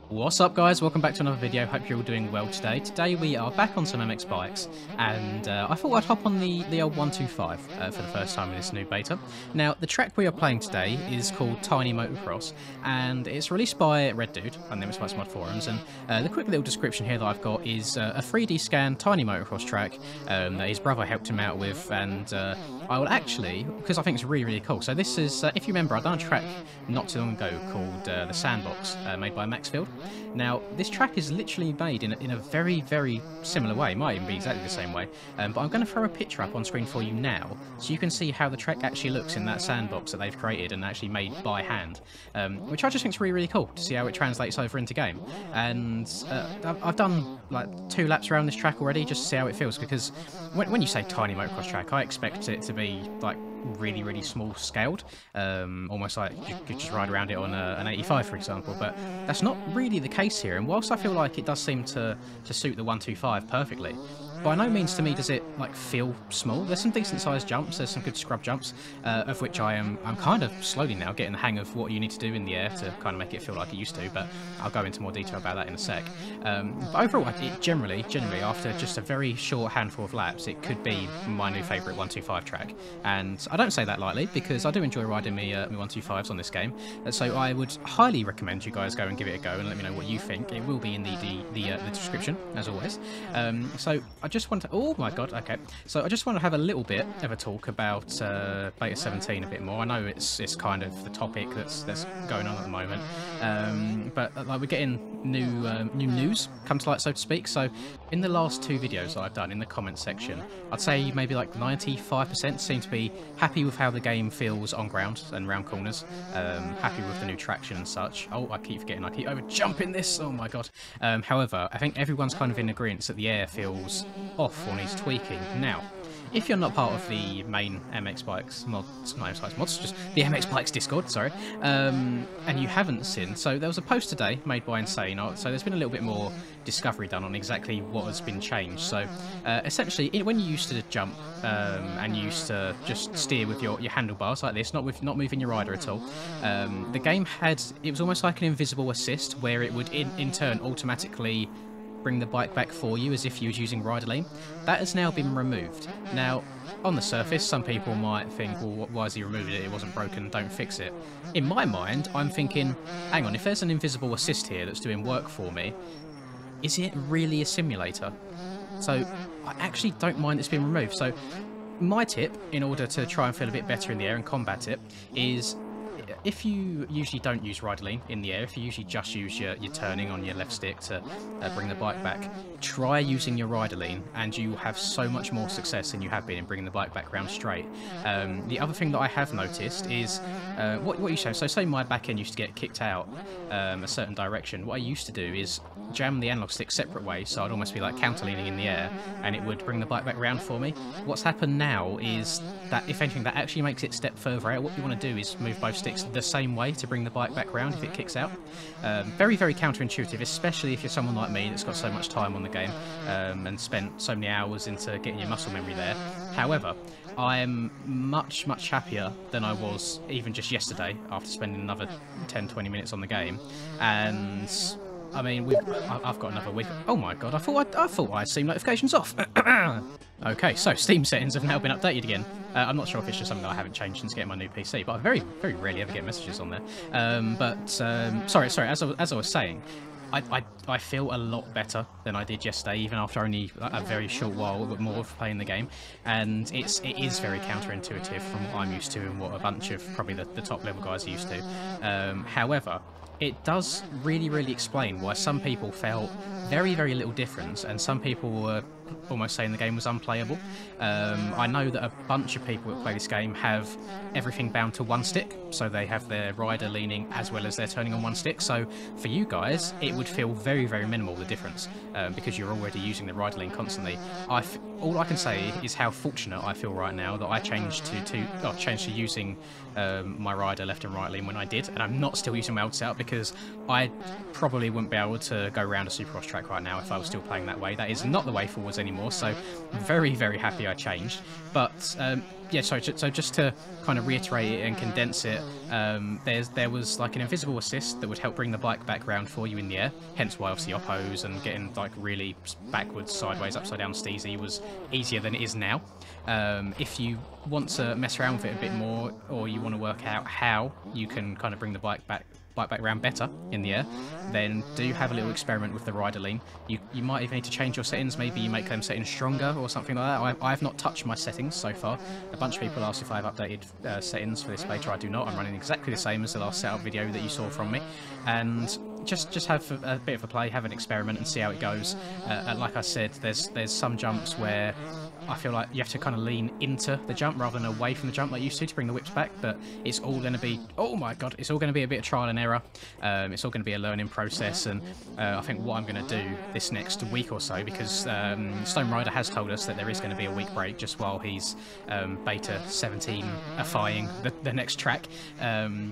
What's up guys, welcome back to another video, hope you're all doing well today. Today we are back on some MX bikes and I thought I'd hop on the old 125 for the first time in this new beta. Now the track we are playing today is called Tiny Motocross and it's released by Red Dude on the MX Bikes Mod forums, and the quick little description here that I've got is a 3D scan Tiny Motocross track that his brother helped him out with, and I will actually, because I think it's really cool, so this is, if you remember, I've done a track not too long ago called The Sandbox, made by Maxfield. Now, this track is literally made in a very similar way. It might even be exactly the same way, but I'm going to throw a picture up on screen for you now, so you can see how the track actually looks in that sandbox that they've created and actually made by hand, which I just think is really cool to see how it translates over into game. And I've done like 2 laps around this track already just to see how it feels, because when you say tiny motocross track, I expect it to be like really small scaled, almost like you could just ride around it on an 85 for example, but that's not really the case here. And whilst I feel like it does seem to suit the 125 perfectly, by no means to me does it like feel small. There's some decent sized jumps, there's some good scrub jumps, of which I'm kind of slowly now getting the hang of what you need to do in the air to kind of make it feel like it used to, but I'll go into more detail about that in a sec. But overall, it generally after just a very short handful of laps, it could be my new favourite 125 track. And I don't say that lightly, because I do enjoy riding me 125s on this game, so I would highly recommend you guys go and give it a go and let me know what you think. It will be in the description as always. So I just want to, oh my god, okay, so I just want to have a little bit of a talk about Beta 17 a bit more. I know it's kind of the topic that's going on at the moment, but like we're getting new news come to light, so to speak. So in the last 2 videos that I've done in the comment section, I'd say maybe like 95% seem to be happy with how the game feels on ground and round corners, happy with the new traction and such. Oh, I keep forgetting, I keep over jumping this, oh my god. However, I think everyone's kind of in agreement that the air feels off or needs tweaking. Now, if you're not part of the main MX Bikes mods, not MX Bikes mods, just the MX Bikes Discord, sorry, and you haven't seen, so there was a post today made by Insane, so there's been a little bit more discovery done on exactly what has been changed. So essentially, when you used to jump and you used to just steer with your handlebars like this, not moving your rider at all, the game it was almost like an invisible assist where it would in turn automatically bring the bike back for you as if you was using rider lean. That has now been removed. Now, on the surface, some people might think, well, why has he removed it? It wasn't broken, don't fix it. In my mind, I'm thinking, hang on, if there's an invisible assist here that's doing work for me, is it really a simulator? So I actually don't mind it's been removed. So my tip, in order to try and feel a bit better in the air and combat it, is if you usually don't use rider lean in the air, if you usually just use your turning on your left stick to bring the bike back, try using your rider lean and you will have so much more success than you have been in bringing the bike back round straight. The other thing that I have noticed is what you say. So say my back end used to get kicked out a certain direction. What I used to do is jam the analog stick separate way, so I'd almost be like counter leaning in the air and it would bring the bike back round for me. What's happened now is that, if anything, that actually makes it step further out. What you want to do is move both sticks the same way to bring the bike back round if it kicks out. Very counterintuitive, especially if you're someone like me that's got so much time on the game and spent so many hours into getting your muscle memory there. However, I'm much happier than I was even just yesterday after spending another 10-20 minutes on the game. And I mean, I've got another week. Oh my god, I thought I had Steam notifications off. Okay, so Steam settings have now been updated again. I'm not sure if it's just something that I haven't changed since getting my new PC, but I very rarely ever get messages on there. Sorry, as I was saying, I feel a lot better than I did yesterday, even after only a very short while more of playing the game. And it is very counterintuitive from what I'm used to and what a bunch of probably the top level guys are used to. However, it does really explain why some people felt very little difference and some people were almost saying the game was unplayable. I know that a bunch of people that play this game have everything bound to one stick, so they have their rider leaning as well as their turning on one stick. So for you guys, it would feel very minimal, the difference, because you're already using the rider lean constantly. All I can say is how fortunate I feel right now that I changed to using my rider left and right lean when I did, and I'm not still using my old setup, because I probably wouldn't be able to go around a Supercross track right now if I was still playing that way. That is not the way forwards was anymore, so I'm very, very happy I changed. But yeah, so just to kind of reiterate it and condense it, there was like an invisible assist that would help bring the bike back round for you in the air, hence why obviously oppos and getting like really backwards, sideways, upside down steezy was easier than it is now. If you want to mess around with it a bit more, or you want to work out how you can kind of bring the bike back round better in the air, then do have a little experiment with the rider lean. You might even need to change your settings. Maybe you make them settings stronger or something like that. I have not touched my settings so far. A bunch of people asked if I have updated settings for this beta. I do not. I'm running exactly the same as the last setup video that you saw from me, and just have a bit of a play, have an experiment, and see how it goes. Like I said, there's some jumps where I feel like you have to kind of lean into the jump rather than away from the jump like you used to bring the whips back, but it's all going to be, oh my god, it's all going to be a bit of trial and error. It's all going to be a learning process, and I think what I'm going to do this next week or so, because Stone Rider has told us that there is going to be a week break just while he's beta 17-ifying the next track,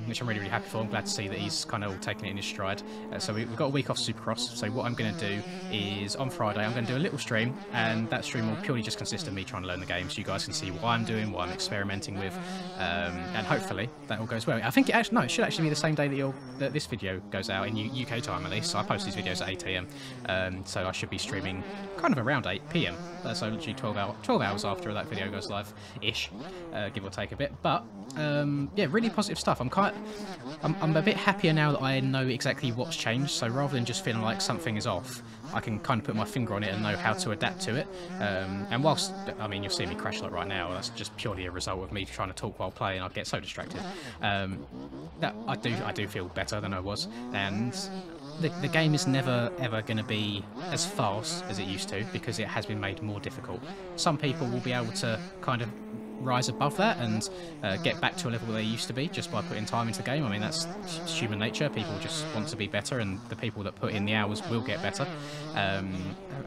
which I'm really, really happy for. I'm glad to see that he's kind of all taking it in his stride. So we've got a week off Supercross, so what I'm going to do is on Friday I'm going to do a little stream, and that stream will purely just consist of me trying to learn the game, so you guys can see what I'm doing, what I'm experimenting with, and hopefully that all goes well. I think it should actually be the same day that this video goes out in UK time at least. So I post these videos at 8 AM, so I should be streaming kind of around 8 PM, so literally 12 hours after that video goes live ish, give or take a bit. But yeah, really positive stuff. I'm a bit happier now that I know exactly what's changed, so rather than just feeling like something is off, I can kind of put my finger on it and know how to adapt to it. And whilst, I mean, you'll see me crash like right now, that's just purely a result of me trying to talk while playing. I get so distracted. That I do feel better than I was, and the game is never ever going to be as fast as it used to, because it has been made more difficult. Some people will be able to kind of rise above that and get back to a level where they used to be just by putting time into the game. I mean, that's human nature. People just want to be better, and the people that put in the hours will get better.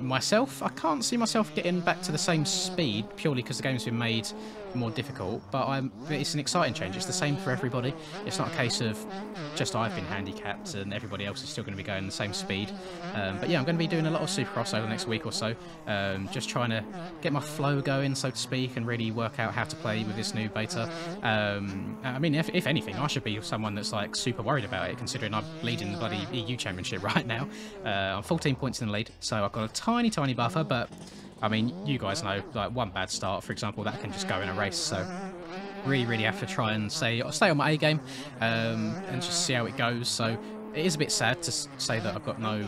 Myself, I can't see myself getting back to the same speed purely because the game's been made more difficult, but it's an exciting change. It's the same for everybody. It's not a case of just I've been handicapped and everybody else is still going to be going the same speed. But yeah, I'm going to be doing a lot of Supercross over the next week or so, just trying to get my flow going, so to speak, and really work out how to play with this new beta. I mean, if anything, I should be someone that's like super worried about it, considering I'm leading the bloody EU Championship right now. I'm 14 points in the lead, so I've got a tiny buffer, but I mean, you guys know, like one bad start, for example, that can just go in a race. So really have to try and stay on my A game, and just see how it goes. So it is a bit sad to say that I've got no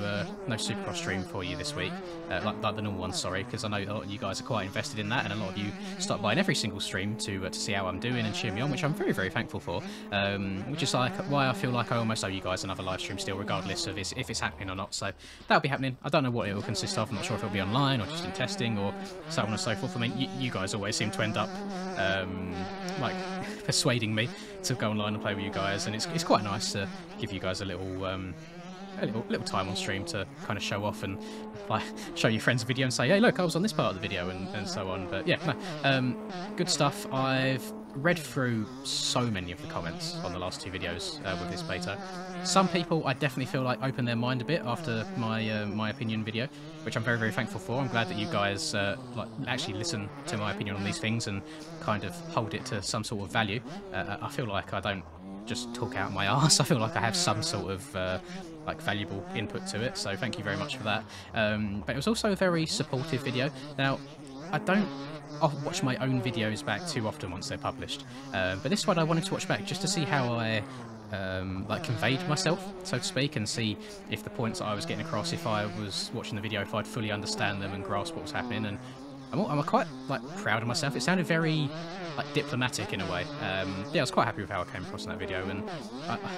Supercross stream for you this week, like the normal one, sorry, because I know a lot of you guys are quite invested in that, and a lot of you stop by in every single stream to see how I'm doing and cheer me on, which I'm very thankful for, which is like why I feel like I almost owe you guys another live stream still, regardless of if it's happening or not. So that'll be happening. I don't know what it will consist of. I'm not sure if it'll be online or just in testing or so on and so forth. I mean, you guys always seem to end up like persuading me to go online and play with you guys, and it's quite nice to give you guys a little time on stream to kind of show off and like show your friends a video and say, hey look, I was on this part of the video, and so on. But yeah, no, good stuff. I've read through so many of the comments on the last two videos with this beta. Some people I definitely feel like opened their mind a bit after my opinion video, which I'm very thankful for. I'm glad that you guys like actually listen to my opinion on these things and kind of hold it to some sort of value. I feel like I don't just talk out my arse. I feel like I have some sort of like valuable input to it, so thank you very much for that. But it was also a very supportive video. Now, I don't watch my own videos back too often once they're published, but this one I wanted to watch back just to see how I like conveyed myself, so to speak, and see if the points that I was getting across, if I was watching the video, if I'd fully understand them and grasp what was happening. And I'm quite like proud of myself. It sounded very like diplomatic in a way. Yeah, I was quite happy with how I came across in that video, and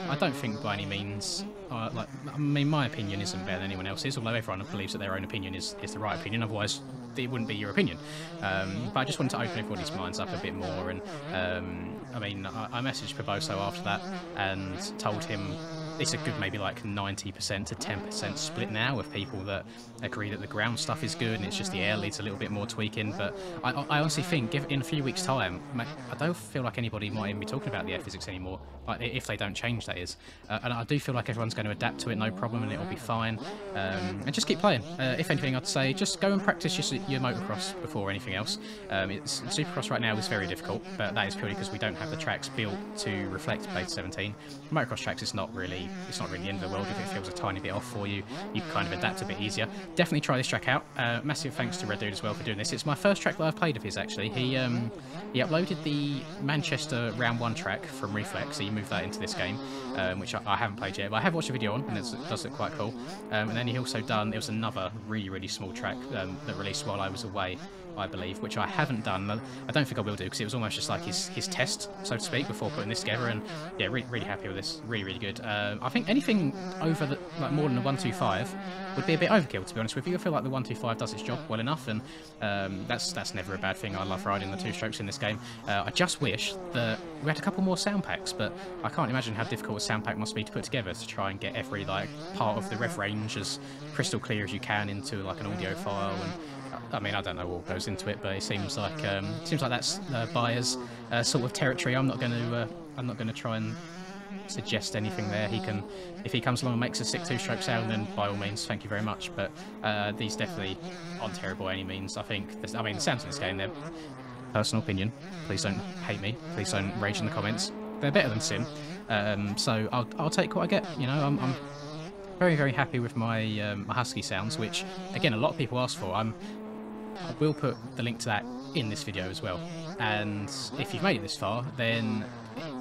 I don't think by any means like, I mean, my opinion isn't better than anyone else's, although everyone believes that their own opinion is the right opinion, otherwise it wouldn't be your opinion. But I just wanted to open everybody's minds up a bit more, and I mean, I messaged Piboso after that and told him it's a good maybe like 90% to 10% split now of people that agree that the ground stuff is good and it's just the air needs a little bit more tweaking. But I honestly think in a few weeks' time, I don't feel like anybody might even be talking about the air physics anymore, like, if they don't change, that is. And I do feel like everyone's going to adapt to it, no problem, and it'll be fine. And just keep playing. If anything, I'd say just go and practice your motocross before anything else. Supercross right now is very difficult, but that is purely because we don't have the tracks built to reflect Beta 17. Motocross tracks, it's not really the end of the world. If it feels a tiny bit off for you, you can kind of adapt a bit easier. Definitely try this track out. Massive thanks to Red Dude as well for doing this. It's my first track that I've played of his, actually. He uploaded the Manchester Round 1 track from Reflex, so you moved that into this game, which I haven't played yet, but I have watched a video on, and it does look quite cool. And then he also done, it was another really small track that released while I was away, I believe, which I haven't done. I don't think I will do, because it was almost just like his test, so to speak, before putting this together. And yeah, really happy with this. Really good. I think anything over more than the 125 would be a bit overkill, to be honest with you. I feel like the 125 does its job well enough, and that's never a bad thing. I love riding the two strokes in this game. I just wish that we had a couple more sound packs, but I can't imagine how difficult a sound pack must be to put together, to try and get every like part of the rev range as crystal clear as you can into like an audio file. And I mean, I don't know what goes into it, but it seems like that's buyer's sort of territory. I'm not going to try and suggest anything there. He can, if he comes along and makes a sick two-stroke sound, then by all means, thank you very much. But these definitely aren't terrible by any means. I mean, the sounds in this game, they're personal opinion. Please don't hate me. Please don't rage in the comments. They're better than Sim. So I'll take what I get. You know, I'm very happy with my my husky sounds, which again a lot of people ask for. I will put the link to that in this video as well. And if you've made it this far, then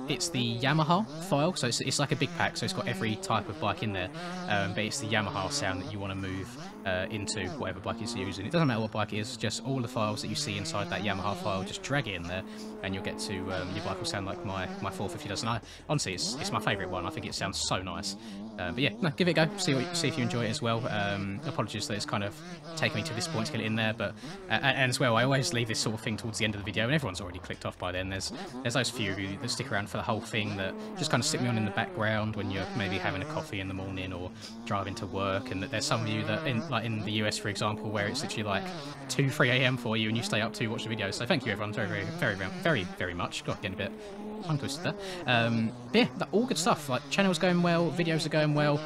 it's the Yamaha file, so it's like a big pack, so it's got every type of bike in there, but it's the Yamaha sound that you want to move into whatever bike you're using. It doesn't matter what bike it is, just all the files that you see inside that Yamaha file, just drag it in there and you'll get to your bike will sound like my 450 does. And honestly, it's my favourite one. I think it sounds so nice. But yeah, no, give it a go, see if you enjoy it as well. Apologies that it's kind of taken me to this point to get it in there, but and as well, I always leave this sort of thing towards the end of the video, and everyone's already clicked off by then. There's those few of you that stick around for the whole thing that just kind of stick me on in the background when you're maybe having a coffee in the morning or driving to work, and there's some of you that in the US, for example, where it's literally like 2-3 a.m. for you and you stay up to watch the videos. So thank you everyone very much. God, getting a bit tongue twisted there. But yeah, all good stuff. Like, channel's going well, videos are going well.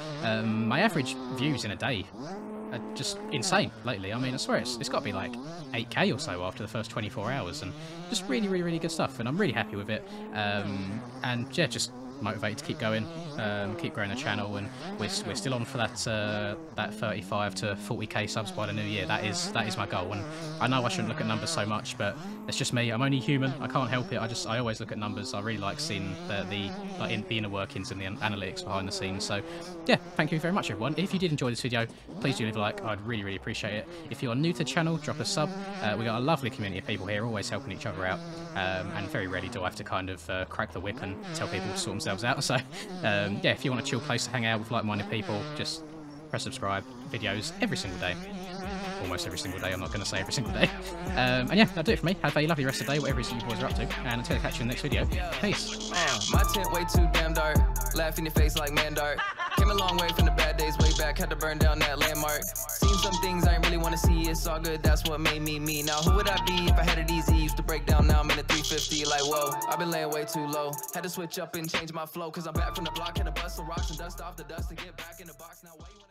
My average views in a day are just insane lately. I mean, I swear it's got to be like 8k or so after the first 24 hours, and just really good stuff, and I'm really happy with it. And yeah, just motivated to keep going, keep growing the channel, and we're still on for that 35 to 40k subs by the new year. That is my goal. And I know I shouldn't look at numbers so much, but it's just me. I'm only human. I can't help it. I always look at numbers. I really like seeing the inner workings and the analytics behind the scenes. So yeah, thank you very much everyone. If you did enjoy this video, please do leave a like. I'd really appreciate it. If you're new to the channel, drop a sub. We got a lovely community of people here, always helping each other out, and very rarely do I have to kind of crack the whip and tell people to sort themselves out. So yeah, if you want a chill place to hang out with like-minded people, just press subscribe. Videos every single day. Almost every single day, I'm not going to say every single day. And yeah, that'll do it for me. Have a lovely rest of the day, whatever it is you boys are up to, and until I catch you in the next video, peace. My tent way too damn dark, laugh in your face like man dark. Came a long way from the bad days way back, had to burn down that landmark. Seen some things I ain't really want to see, it's all good, that's what made me me. Now who would I be if I had it easy? Used to break down, now I'm in a 350, like whoa. I've been laying way too low, had to switch up and change my flow, cause I'm back from the block, had to bust some rocks and dust off the dust to get back in the box. Now why you wanna